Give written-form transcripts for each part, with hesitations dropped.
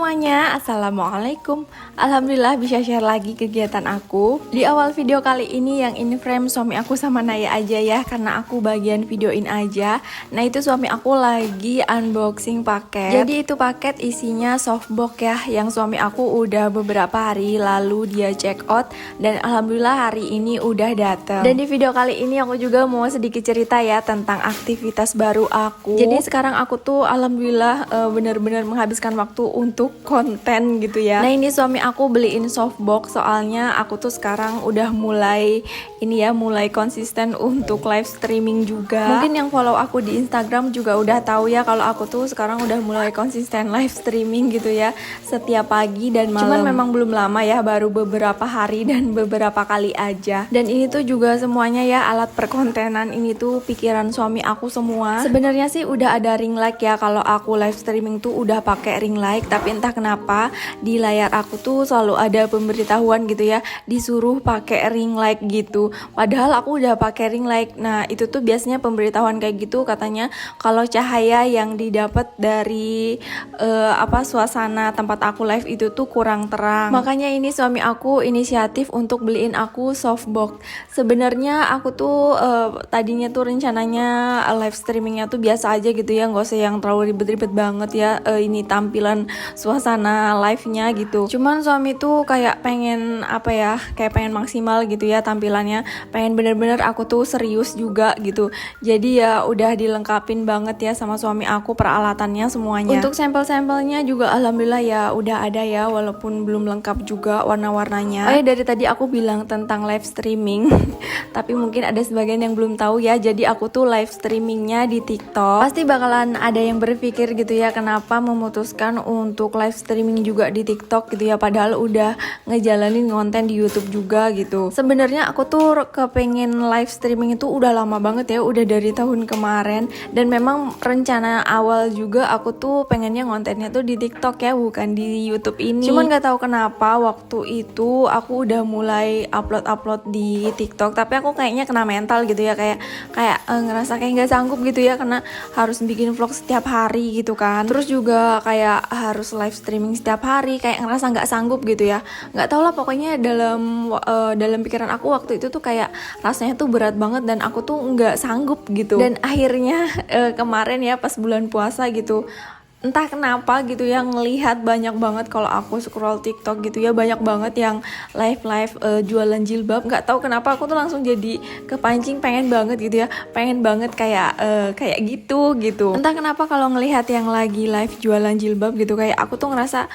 semuanya, Assalamualaikum. Alhamdulillah bisa share lagi kegiatan aku. Di awal video kali ini yang in frame suami aku sama Naya aja ya, karena aku bagian videoin aja. Nah itu suami aku lagi unboxing paket. Jadi itu paket isinya softbox ya, yang suami aku udah beberapa hari lalu dia check out. Dan alhamdulillah hari ini udah dateng. Dan di video kali ini aku juga mau sedikit cerita ya tentang aktivitas baru aku. Jadi sekarang aku tuh alhamdulillah bener-bener menghabiskan waktu untuk konten gitu ya. Nah ini suami aku beliin softbox, soalnya aku tuh sekarang udah mulai mulai konsisten untuk live streaming juga. Mungkin yang follow aku di Instagram juga udah tahu ya kalau aku tuh sekarang udah mulai konsisten live streaming gitu ya, setiap pagi dan malam. Cuman memang belum lama ya, baru beberapa hari dan beberapa kali aja. Dan ini tuh juga semuanya ya alat perkontenan ini tuh pikiran suami aku semua. Sebenarnya sih udah ada ring light ya kalau aku live streaming tuh udah pakai ring light, tapi entah kenapa di layar aku tuh selalu ada pemberitahuan gitu ya, disuruh pakai ring light gitu. Padahal aku udah pakai ring light. Nah itu tuh biasanya pemberitahuan kayak gitu katanya kalau cahaya yang didapat dari suasana tempat aku live itu tuh kurang terang. Makanya ini suami aku inisiatif untuk beliin aku softbox. Sebenarnya aku tuh tadinya tuh rencananya live streamingnya tuh biasa aja gitu ya, nggak usah yang terlalu ribet-ribet banget ya, ini tampilan suasana live-nya gitu. Cuman suami tuh kayak pengen kayak pengen maksimal gitu ya tampilannya, pengen bener-bener aku tuh serius juga gitu. Jadi ya udah dilengkapin banget ya sama suami aku peralatannya semuanya. Untuk sampel-sampelnya juga alhamdulillah ya udah ada ya, walaupun belum lengkap juga warna-warnanya. Dari tadi aku bilang tentang live streaming tapi mungkin ada sebagian yang belum tahu ya, jadi aku tuh live streamingnya di TikTok. Pasti bakalan ada yang berpikir gitu ya, kenapa memutuskan untuk live streaming juga di TikTok gitu ya, padahal udah ngejalanin konten di YouTube juga gitu. Sebenarnya aku tuh kepengen live streaming itu udah lama banget ya, udah dari tahun kemarin. Dan memang rencana awal juga aku tuh pengennya kontennya tuh di TikTok ya, bukan di YouTube ini. Cuman nggak tahu kenapa waktu itu aku udah mulai upload di TikTok, tapi aku kayaknya kena mental gitu ya, kayak ngerasa kayak nggak sanggup gitu ya, karena harus bikin vlog setiap hari gitu kan. Terus juga kayak harus live streaming setiap hari, kayak ngerasa nggak sanggup gitu ya. Nggak tau lah, pokoknya dalam pikiran aku waktu itu tuh kayak rasanya tuh berat banget dan aku tuh nggak sanggup gitu. Dan akhirnya kemarin ya pas bulan puasa gitu, entah kenapa gitu ya, ngelihat banyak banget kalau aku scroll TikTok gitu ya, banyak banget yang live jualan jilbab. Nggak tahu kenapa aku tuh langsung jadi kepancing pengen banget gitu ya, pengen banget kayak gitu. Entah kenapa kalau ngelihat yang lagi live jualan jilbab gitu, kayak aku tuh ngerasa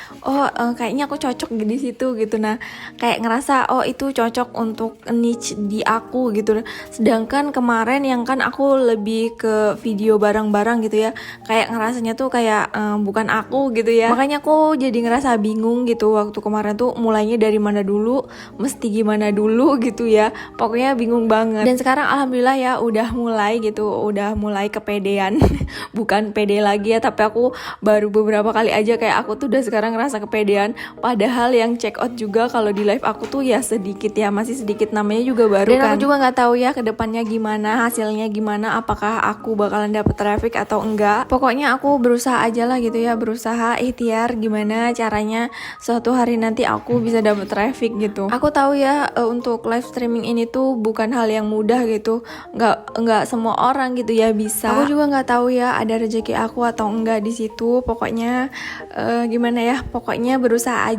kayaknya aku cocok di situ gitu. Nah kayak ngerasa itu cocok untuk niche di aku gitu. Sedangkan kemarin yang kan aku lebih ke video barang-barang gitu ya, kayak ngerasanya tuh kayak bukan aku gitu ya. Makanya aku jadi ngerasa bingung gitu waktu kemarin tuh mulainya dari mana dulu, mesti gimana dulu gitu ya. Pokoknya bingung banget. Dan sekarang alhamdulillah ya udah mulai kepedean. Bukan pede lagi ya, tapi aku baru beberapa kali aja kayak aku tuh udah sekarang ngerasa kepedean. Padahal yang check out juga kalau di live aku tuh ya sedikit ya, masih sedikit, namanya juga baru. Dan aku juga nggak tahu ya kedepannya gimana, hasilnya gimana, apakah aku bakalan dapet traffic atau enggak. Pokoknya aku berusaha aja lah gitu ya, berusaha ikhtiar gimana caranya suatu hari nanti aku bisa dapet traffic gitu. Aku tahu ya untuk live streaming ini tuh bukan hal yang mudah gitu, nggak semua orang gitu ya bisa. Aku juga nggak tahu ya ada rezeki aku atau enggak di situ. Pokoknya gimana ya, pokoknya berusaha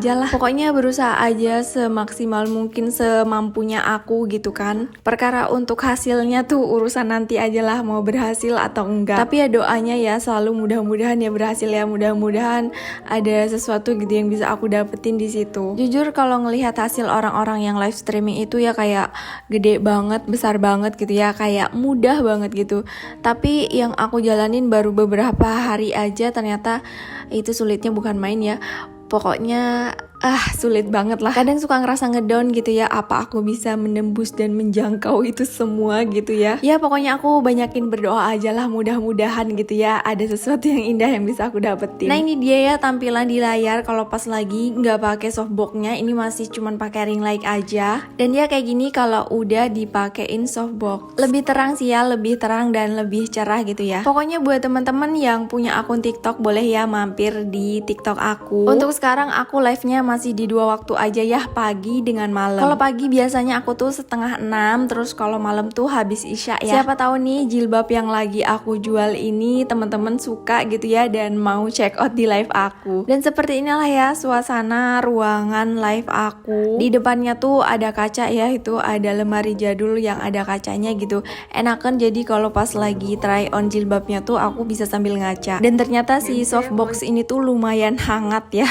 aja semaksimal mungkin, semampunya aku gitu kan. Perkara untuk hasilnya tuh urusan nanti aja lah, mau berhasil atau enggak. Tapi ya doanya ya selalu mudah-mudahan ya berhasil ya, mudah-mudahan ada sesuatu gitu yang bisa aku dapetin di situ. Jujur kalau ngelihat hasil orang-orang yang live streaming itu ya kayak gede banget, besar banget gitu ya, kayak mudah banget gitu. Tapi yang aku jalanin baru beberapa hari aja ternyata itu sulitnya bukan main ya. Pokoknya Sulit banget lah. Kadang suka ngerasa ngedown gitu ya, apa aku bisa menembus dan menjangkau itu semua gitu ya. Ya pokoknya aku banyakin berdoa aja lah, mudah-mudahan gitu ya ada sesuatu yang indah yang bisa aku dapetin. Nah ini dia ya tampilan di layar kalau pas lagi nggak pakai softboxnya. Ini masih cuman pakai ring light aja. Dan dia kayak gini kalau udah dipakein softbox. Lebih terang sih ya, lebih terang dan lebih cerah gitu ya. Pokoknya buat teman-teman yang punya akun TikTok boleh ya mampir di TikTok aku. Untuk sekarang aku live-nya masih di 2 waktu aja ya, pagi dengan malam. Kalau pagi biasanya aku tuh 5:30, terus kalau malam tuh habis isya ya. Siapa tahu nih jilbab yang lagi aku jual ini teman-teman suka gitu ya dan mau check out di live aku. Dan seperti inilah ya suasana ruangan live aku. Di depannya tuh ada kaca ya, itu ada lemari jadul yang ada kacanya gitu. Enakan jadi kalau pas lagi try on jilbabnya tuh aku bisa sambil ngaca. Dan ternyata si softbox ini tuh lumayan hangat ya.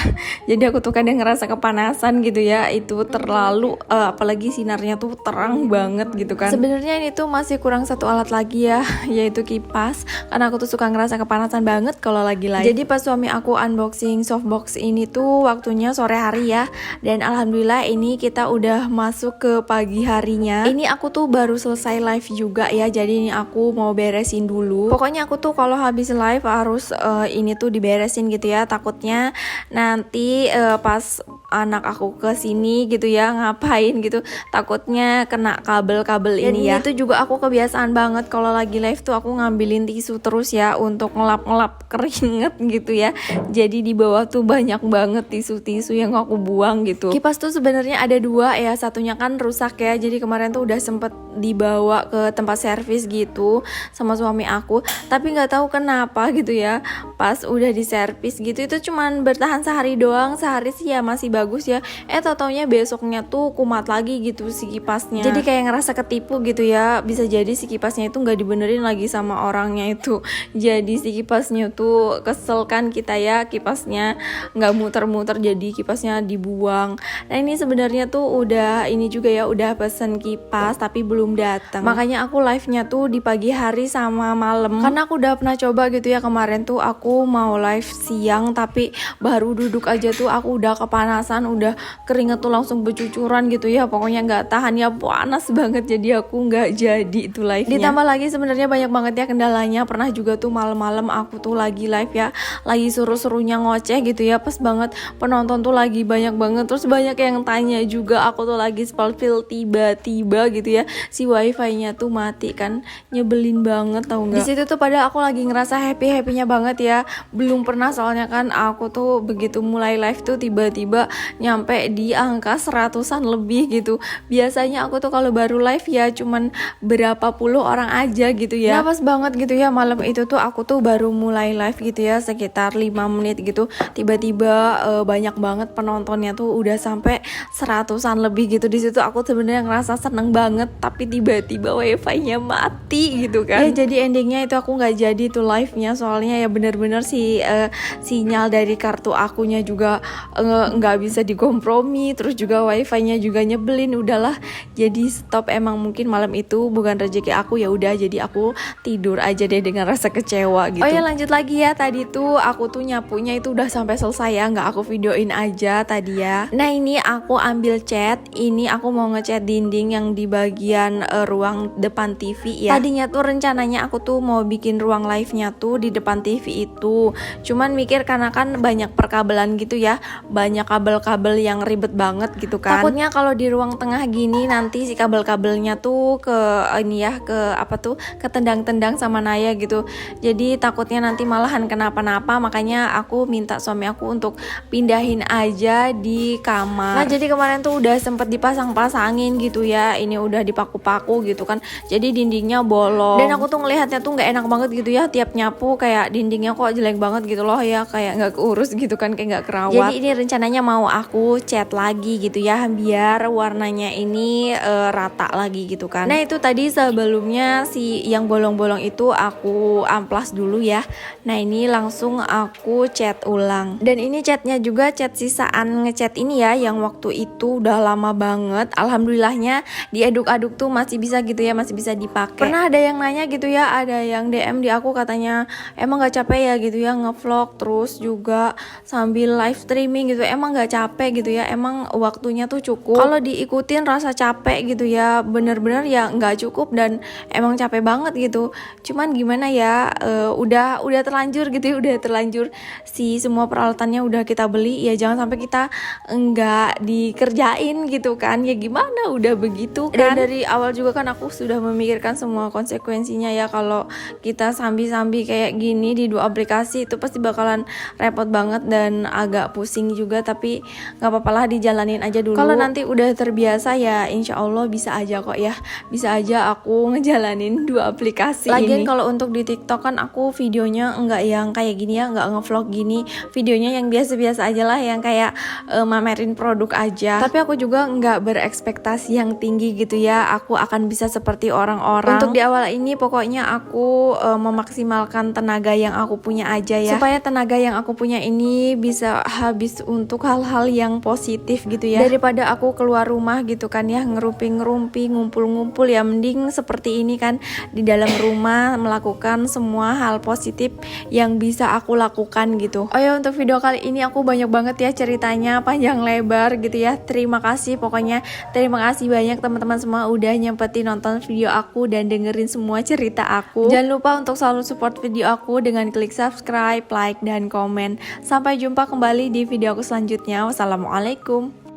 Jadi aku tuh kadang ngerasa kepanasan gitu ya, itu terlalu apalagi sinarnya tuh terang banget gitu kan. Sebenarnya ini tuh masih kurang satu alat lagi ya, yaitu kipas, karena aku tuh suka ngerasa kepanasan banget kalau lagi live. Jadi pas suami aku unboxing softbox ini tuh waktunya sore hari ya, dan alhamdulillah ini kita udah masuk ke pagi harinya. Ini aku tuh baru selesai live juga ya, jadi ini aku mau beresin dulu. Pokoknya aku tuh kalau habis live harus ini tuh diberesin gitu ya, takutnya nanti pas anak aku ke sini gitu ya ngapain gitu, takutnya kena kabel-kabel ini ya. Itu juga aku kebiasaan banget kalau lagi live tuh aku ngambilin tisu terus ya untuk ngelap-ngelap keringet gitu ya. Jadi di bawah tuh banyak banget tisu-tisu yang aku buang gitu. Kipas tuh sebenarnya ada 2 ya, satunya kan rusak ya. Jadi kemarin tuh udah sempet dibawa ke tempat servis gitu sama suami aku, tapi nggak tahu kenapa gitu ya, pas udah diservis gitu itu cuman bertahan sehari doang. Sehari sih ya masih bagus ya, tau-taunya besoknya tuh kumat lagi gitu si kipasnya. Jadi kayak ngerasa ketipu gitu ya, bisa jadi si kipasnya itu nggak dibenerin lagi sama orangnya itu. Jadi si kipasnya tuh kesel kan kita ya, kipasnya nggak muter-muter jadi kipasnya dibuang. Nah ini sebenarnya tuh udah ini juga ya, udah pesen kipas tapi belum datang. Makanya aku live-nya tuh di pagi hari sama malam, karena aku udah pernah coba gitu ya. Kemarin tuh aku mau live siang tapi baru duduk aja tuh aku udah kepanasan, udah keringet tuh langsung bercucuran gitu ya. Pokoknya nggak tahan ya, panas banget, jadi aku nggak jadi itu live-nya. Ditambah lagi sebenarnya banyak banget ya kendalanya. Pernah juga tuh malam-malam aku tuh lagi live ya, lagi seru-serunya ngoceh gitu ya, pas banget penonton tuh lagi banyak banget, terus banyak yang tanya juga, aku tuh lagi spill tiba-tiba gitu ya si wifi-nya tuh mati kan, nyebelin banget tau nggak. Di situ tuh padahal aku lagi ngerasa happy-happynya banget ya, belum pernah soalnya kan aku tuh begitu mulai live tuh tiba-tiba nyampe di angka 100-an lebih gitu. Biasanya aku tuh kalau baru live ya cuman berapa puluh orang aja gitu ya. Nah pas banget gitu ya malam itu tuh aku tuh baru mulai live gitu ya, sekitar 5 menit gitu, tiba-tiba banyak banget penontonnya tuh udah sampai 100-an lebih gitu. Di situ aku sebenarnya ngerasa seneng banget, tapi tiba-tiba wifi-nya mati gitu kan. Ya jadi endingnya itu aku nggak jadi tuh live-nya, soalnya ya bener-bener si sinyal dari kartu akunya juga nggak bisa dikompromi, terus juga wifi-nya juga nyebelin. Udahlah, jadi stop. Emang mungkin malam itu bukan rezeki aku, ya udah jadi aku tidur aja deh dengan rasa kecewa gitu. Oh ya lanjut lagi ya, tadi tuh aku tuh nyapunya itu udah sampai selesai ya, nggak aku videoin aja tadi ya. Nah ini aku ambil cat, ini aku mau ngecat dinding yang di bagian ruang depan TV ya. Tadinya tuh rencananya aku tuh mau bikin ruang live-nya tuh di depan TV itu, cuman mikir karena kan banyak perkabelan gitu ya, banyak kabel-kabel yang ribet banget gitu kan. Takutnya kalau di ruang tengah gini nanti si kabel-kabelnya tuh ke ini ya, ke apa tuh, ketendang-tendang sama Naya gitu. Jadi takutnya nanti malahan kenapa-napa, makanya aku minta suami aku untuk pindahin aja di kamar. Nah jadi kemarin tuh udah sempet dipasang-pasangin gitu ya, ini udah dipaku-paku gitu kan, jadi dindingnya bolong. Dan aku tuh ngelihatnya tuh nggak enak banget gitu ya, tiap nyapu kayak dindingnya kok jelek banget gitu loh ya, kayak nggak keurus gitu kan, kayak nggak kerawat. Jadi ini rencananya mau aku cat lagi gitu ya, biar warnanya ini rata lagi gitu kan. Nah itu tadi sebelumnya si yang bolong-bolong itu aku amplas dulu ya. Nah ini langsung aku cat ulang. Dan ini catnya juga cat sisaan ngecat ini ya, yang waktu itu udah lama banget. Alhamdulillahnya diaduk-aduk tuh masih bisa gitu ya, masih bisa dipakai. Pernah ada yang nanya gitu ya, ada yang DM di aku katanya emang gak capek ya gitu ya ngevlog terus juga sambil live streaming gitu. emang nggak capek gitu ya, emang waktunya tuh cukup. Kalau diikutin rasa capek gitu ya, bener-bener ya nggak cukup dan emang capek banget gitu. Cuman gimana ya, udah terlanjur gitu ya, udah terlanjur si semua peralatannya udah kita beli, ya jangan sampai kita nggak dikerjain gitu kan. Ya gimana, udah begitu kan. Dan dari awal juga kan aku sudah memikirkan semua konsekuensinya ya, kalau kita sambi-sambi kayak gini di dua aplikasi itu pasti bakalan repot banget dan agak pusing juga. Tapi nggak apa-apa lah, dijalanin aja dulu. Kalau nanti udah terbiasa ya insya Allah bisa aja kok ya, bisa aja aku ngejalanin dua aplikasi. Lagian kalau untuk di TikTok kan aku videonya nggak yang kayak gini ya, nggak ngevlog gini, videonya yang biasa-biasa aja lah, yang kayak mamerin produk aja. Tapi aku juga nggak berekspektasi yang tinggi gitu ya, aku akan bisa seperti orang-orang. Untuk di awal ini pokoknya aku memaksimalkan tenaga yang aku punya aja ya, supaya tenaga yang aku punya ini bisa habis untuk hal-hal yang positif gitu ya, daripada aku keluar rumah gitu kan ya, ngerumpi-ngerumpi, ngumpul-ngumpul. Ya mending seperti ini kan, di dalam rumah melakukan semua hal positif yang bisa aku lakukan gitu. Oh ya, untuk video kali ini aku banyak banget ya ceritanya, panjang lebar gitu ya. Terima kasih, pokoknya terima kasih banyak teman-teman semua udah nyempetin nonton video aku dan dengerin semua cerita aku. Jangan lupa untuk selalu support video aku dengan klik subscribe, like, dan komen. Sampai jumpa kembali di video aku selanjutnya. Wassalamualaikum.